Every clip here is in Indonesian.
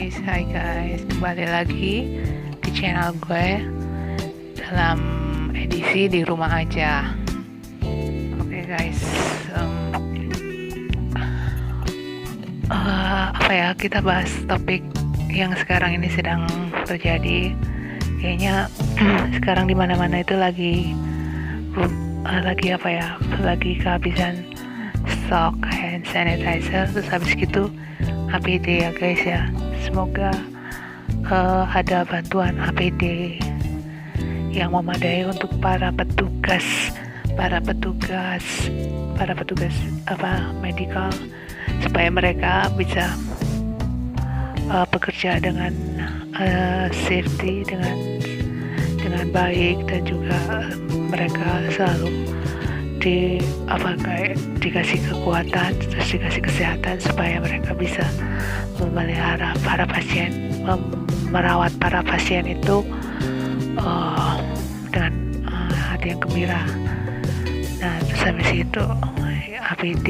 Hai guys, kembali lagi di channel gue dalam edisi di rumah aja. Oke guys, kita bahas topik yang sekarang ini sedang terjadi. Kayaknya sekarang di mana-mana itu lagi kehabisan stok hand sanitizer, terus habis gitu APD ya guys ya. Semoga ada bantuan APD yang memadai untuk para petugas medikal, supaya mereka bisa bekerja dengan safety, dengan baik, dan juga mereka selalu dikasih kekuatan, terus dikasih kesehatan supaya mereka bisa memelihara para pasien, merawat para pasien itu dengan hati yang gembira. Nah, terus habis itu APD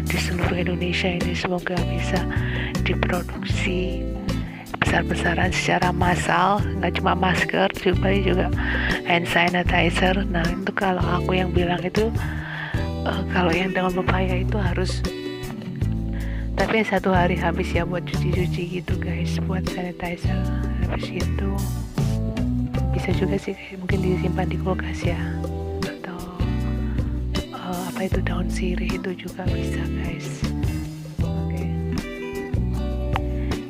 di seluruh Indonesia ini semoga bisa diproduksi besar-besaran secara massal, nggak cuma masker, juga hand sanitizer. Nah, itu kalau aku yang bilang itu kalau yang dengan pepaya itu harus, tapi 1 hari habis ya buat cuci-cuci gitu guys, buat sanitizer. Habis itu bisa juga sih mungkin disimpan di kulkas ya, atau itu daun sirih itu juga bisa guys. Oke.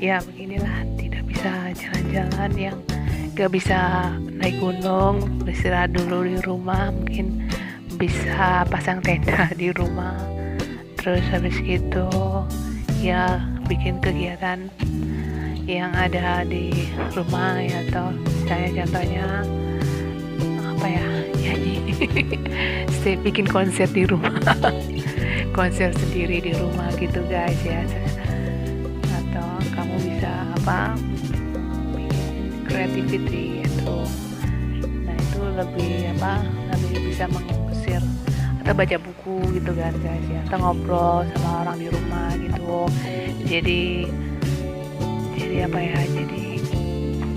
Ya beginilah, tidak bisa jalan-jalan, yang gak bisa naik gunung, beristirahat dulu di rumah, mungkin bisa pasang tenda di rumah, terus habis itu ya bikin kegiatan yang ada di rumah ya, atau misalnya contohnya nyanyi bikin konser di rumah konser sendiri di rumah gitu guys ya. Atau kamu bisa bikin creativity itu, nah itu lebih bisa mengusir, atau baca buku gitu kan guys ya, atau ngobrol sama orang di rumah gitu. Jadi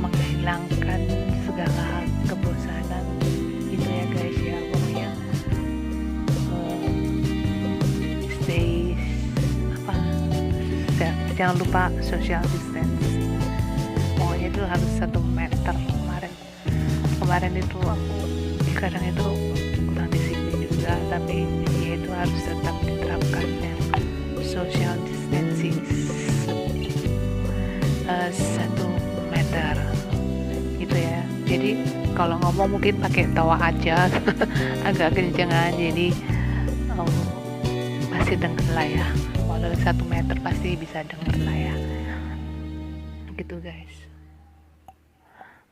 menghilangkan segala kebosanan gitu ya guys ya. Pokoknya jangan lupa social distance, pokoknya itu harus 1 meter. Kemarin itu aku kadang itu kurang disiplin juga, tapi ya itu harus tetap diterapkan ya, social distancing 1 meter gitu ya. Jadi kalau ngomong mungkin pakai tawa aja agak kencengan, jadi pasti denger lah ya, walau 1 meter pasti bisa denger lah ya gitu guys.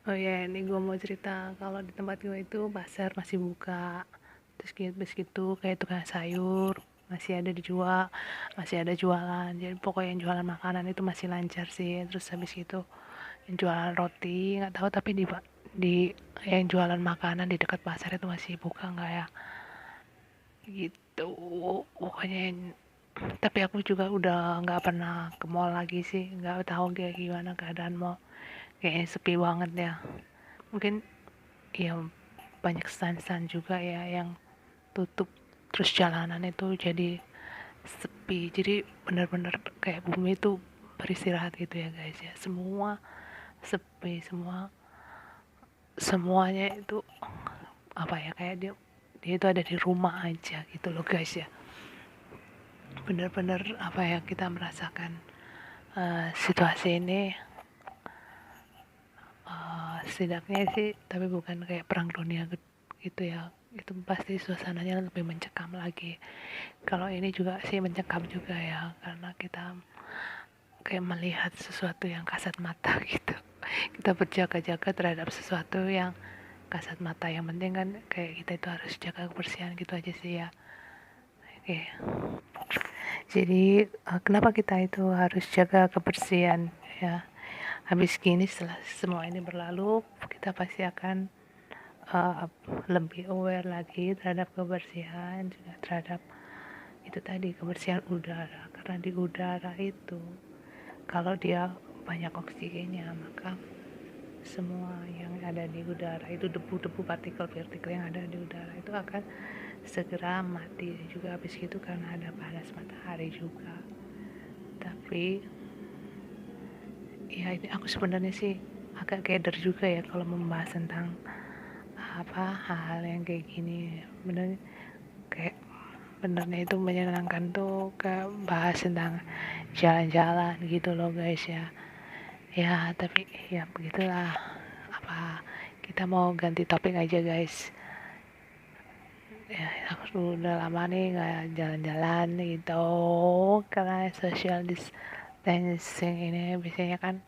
Oh ya, ini gue mau cerita kalau di tempat gue itu pasar masih buka, terus gitu kayak tukang sayur masih ada dijual, masih ada jualan. Jadi pokoknya yang jualan makanan itu masih lancar sih. Terus habis itu yang jualan roti nggak tahu, tapi di yang jualan makanan di dekat pasar itu masih buka nggak ya gitu pokoknya. Tapi aku juga udah nggak pernah ke mall lagi sih, nggak tahu kayak gimana keadaan mall, kayaknya sepi banget ya. Mungkin ya banyak stand-stand juga ya yang tutup, terus jalanan itu jadi sepi, jadi benar-benar kayak bumi itu beristirahat gitu ya guys ya. Semua sepi, semuanya itu kayak dia itu ada di rumah aja gitu loh guys ya. Benar-benar kita merasakan situasi ini setidaknya sih, tapi bukan kayak perang dunia gitu ya. Itu pasti suasananya lebih mencekam lagi. Kalau ini juga sih mencekam juga ya, karena kita kayak melihat sesuatu yang kasat mata gitu. Kita berjaga-jaga terhadap sesuatu yang kasat mata. Yang penting kan kayak kita itu harus jaga kebersihan gitu aja sih ya. Oke. Jadi kenapa kita itu harus jaga kebersihan ya? Habis gini, setelah semua ini berlalu, kita pasti akan lebih aware lagi terhadap kebersihan, juga terhadap itu tadi, kebersihan udara. Karena di udara itu kalau dia banyak oksigennya, maka semua yang ada di udara itu, debu-debu partikel-partikel yang ada di udara itu akan segera mati juga habis itu karena ada panas matahari juga. Tapi ya ini aku sebenarnya sih agak keder juga ya kalau membahas tentang hal-hal yang kayak gini. Benernya itu menyenangkan tuh ke bahas tentang jalan-jalan gitu loh guys ya. Ya tapi ya begitulah, kita mau ganti topik aja guys. Ya aku udah lama nih nggak jalan-jalan gitu karena social distancing ini. Biasanya kan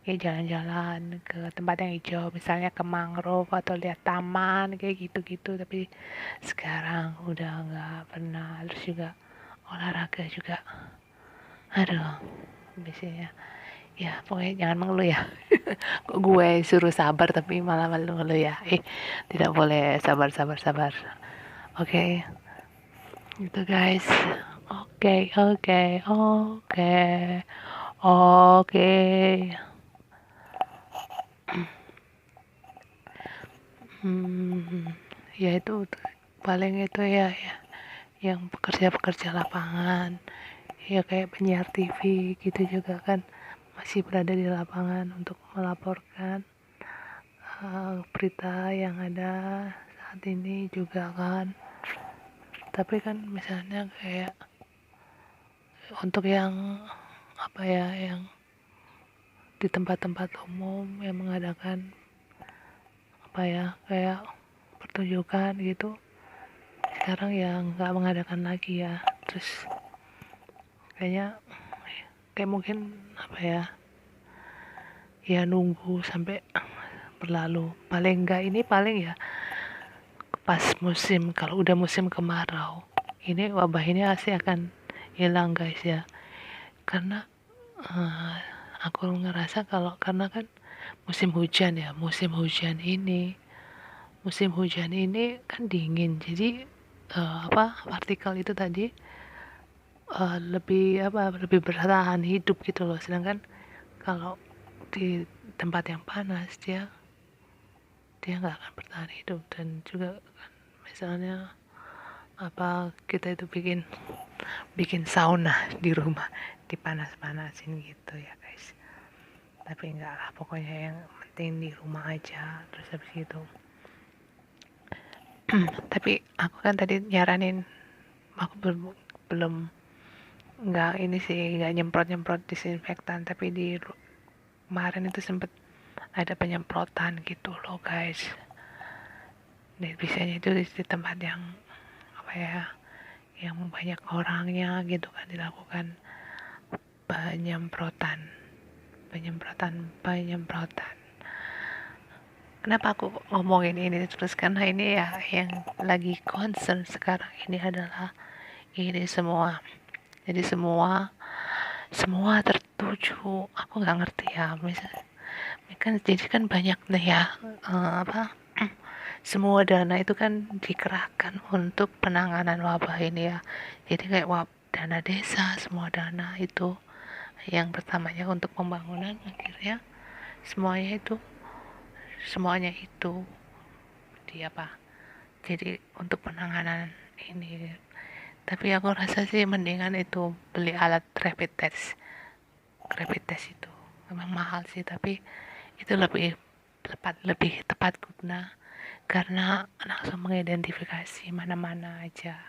ya jalan-jalan ke tempat yang hijau, misalnya ke mangrove atau lihat taman kayak gitu-gitu. Tapi sekarang udah nggak pernah. Terus juga olahraga juga, aduh, biasanya ya pokoknya jangan mengeluh ya. Kok gue suruh sabar tapi malah mengeluh ya. Tidak boleh, sabar sabar sabar. Oke, gitu guys. Oke oke oke oke. Ya itu paling itu ya, yang pekerja-pekerja lapangan ya kayak penyiar TV gitu juga kan masih berada di lapangan untuk melaporkan berita yang ada saat ini juga kan. Tapi kan misalnya kayak untuk yang yang di tempat-tempat umum yang mengadakan kayak pertunjukan gitu, sekarang ya nggak mengadakan lagi ya. Terus kayaknya kayak mungkin ya nunggu sampai berlalu. Paling enggak ini paling ya pas musim, kalau udah musim kemarau ini wabah ini pasti akan hilang guys ya. Karena aku ngerasa karena kan musim hujan ya, musim hujan ini kan dingin, jadi partikel itu tadi lebih bertahan hidup gitu loh. Sedangkan kalau di tempat yang panas dia nggak akan bertahan hidup. Dan juga kan misalnya kita itu bikin sauna di rumah, dipanas-panasin gitu ya guys. Tapi enggak lah, pokoknya yang penting di rumah aja. Terus habis itu tapi aku kan tadi nyaranin, aku belum nggak ini sih, nggak nyemprot disinfektan, tapi kemarin itu sempet ada penyemprotan gitu loh guys. Dan biasanya itu di tempat yang yang banyak orangnya gitu kan dilakukan penyemprotan. Kenapa aku ngomongin ini terus? Karena ini ya yang lagi concern sekarang ini adalah ini semua. Jadi semua tertuju, aku nggak ngerti ya, misalnya kan jadi kan banyak nih ya, semua dana itu kan dikerahkan untuk penanganan wabah ini ya. Jadi kayak dana desa, semua dana itu yang pertamanya untuk pembangunan, akhirnya semuanya itu jadi untuk penanganan ini. Tapi aku rasa sih mendingan itu beli alat rapid test itu memang mahal sih, tapi itu lebih tepat guna karena langsung mengidentifikasi mana-mana aja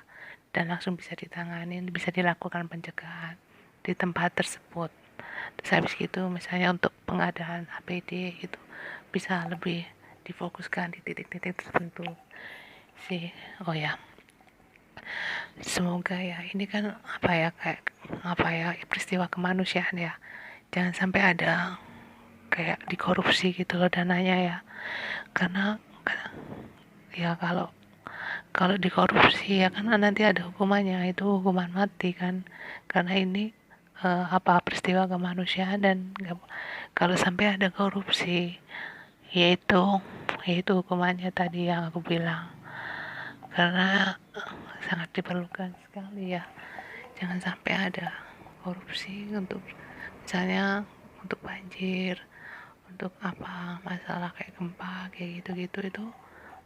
dan langsung bisa ditangani, bisa dilakukan pencegahan di tempat tersebut. Terus habis gitu misalnya untuk pengadaan APD itu bisa lebih difokuskan di titik-titik tertentu sih. Oh ya, semoga ya ini kan peristiwa kemanusiaan ya, jangan sampai ada kayak dikorupsi gitu loh dananya ya. Karena ya kalau dikorupsi ya kan nanti ada hukumannya, itu hukuman mati kan. Karena ini peristiwa kemanusiaan, dan kalau sampai ada korupsi yaitu hukumannya tadi yang aku bilang. Karena sangat diperlukan sekali ya, jangan sampai ada korupsi untuk misalnya untuk banjir, untuk apa masalah kayak gempa kayak gitu-gitu, itu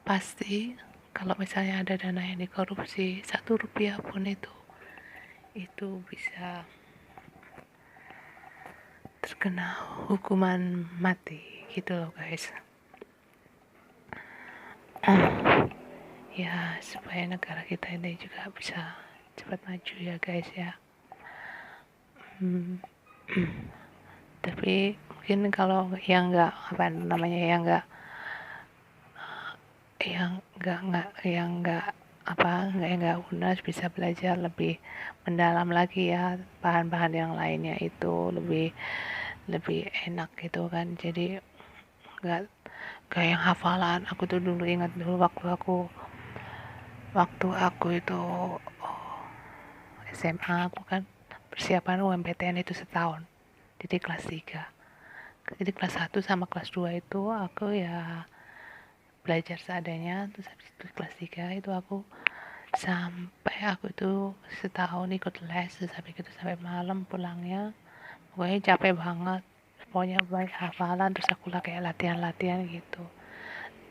pasti kalau misalnya ada dana yang dikorupsi 1 rupiah pun itu bisa terkena hukuman mati gitu loh guys. Ya supaya negara kita ini juga bisa cepat maju ya guys ya. Tapi mungkin kalau yang nggak apa namanya yang nggak UNAS bisa belajar lebih mendalam lagi ya, bahan-bahan yang lainnya itu lebih enak gitu kan. Jadi nggak kayak yang hafalan. Aku tuh dulu ingat dulu waktu aku itu SMA, aku kan persiapan UMPTN itu setahun, jadi kelas 3. Jadi kelas 1 sama kelas 2 itu aku ya belajar seadanya, terus habis itu kelas 3 itu aku sampai aku itu setahun ikut les, terus habis itu sampai malam pulangnya pokoknya capek banget, pokoknya banyak hafalan, terus aku lah kayak latihan-latihan gitu.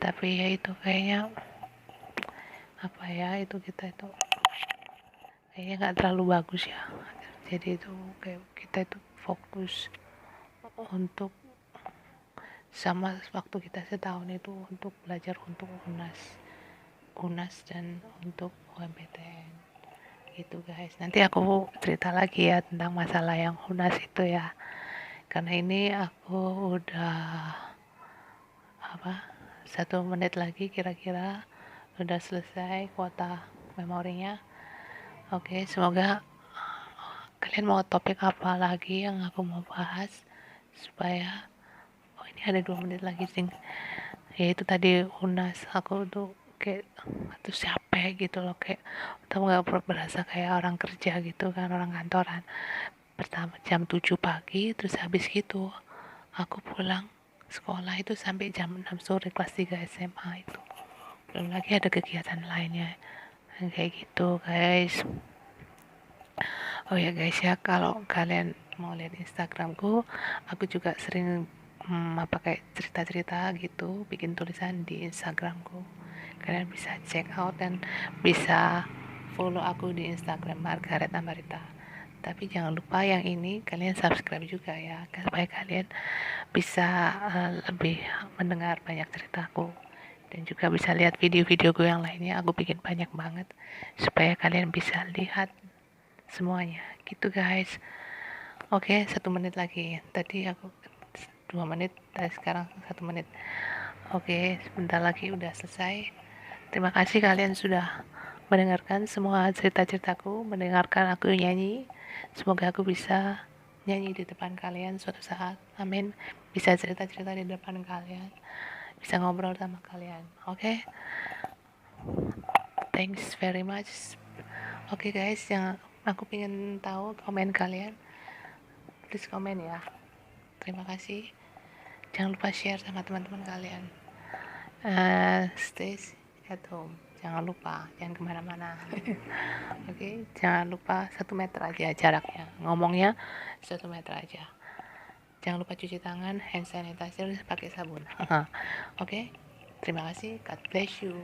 Tapi ya itu kayaknya apa ya, itu kita itu kayaknya nggak terlalu bagus ya. Jadi itu kayak kita itu fokus untuk sama waktu kita setahun itu untuk belajar untuk UNAS dan untuk UMPTN gitu guys. Nanti aku cerita lagi ya tentang masalah yang UNAS itu ya, karena ini aku udah 1 menit lagi kira-kira udah selesai kuota memorinya. Oke, semoga kalian mau topik apa lagi yang aku mau bahas supaya ini ada 2 menit lagi sing, yaitu tadi UNAS. Aku tuh kayak tuh capek gitu loh, kayak udah nggak berasa kayak orang kerja gitu kan, orang kantoran. Pertama jam 7 pagi, terus habis gitu aku pulang sekolah itu sampai jam 6 sore kelas 3 SMA itu, belum lagi ada kegiatan lainnya kayak gitu guys. Oh ya guys ya, kalau kalian mau lihat Instagramku, aku juga sering kayak cerita-cerita gitu, bikin tulisan di Instagramku. Kalian bisa check out dan bisa follow aku di Instagram Margaret Ambarita. Tapi jangan lupa yang ini kalian subscribe juga ya, supaya kalian bisa lebih mendengar banyak ceritaku, dan juga bisa lihat video-videoku yang lainnya. Aku bikin banyak banget supaya kalian bisa lihat semuanya gitu guys. Oke, 1 menit lagi, tadi aku 2 menit, sekarang 1 menit. Oke, sebentar lagi udah selesai. Terima kasih kalian sudah mendengarkan semua cerita-ceritaku, mendengarkan aku nyanyi. Semoga aku bisa nyanyi di depan kalian suatu saat, amin. Bisa cerita-cerita di depan kalian, bisa ngobrol sama kalian. Oke, thanks very much. Oke guys, yang aku pengen tahu komen kalian, please komen ya. Terima kasih. Jangan lupa share sama teman-teman kalian. Stay at home, jangan lupa, jangan kemana-mana. Oke, jangan lupa 1 meter aja jaraknya, ngomongnya 1 meter aja. Jangan lupa cuci tangan, hand sanitizer, pakai sabun. Oke, terima kasih, God bless you.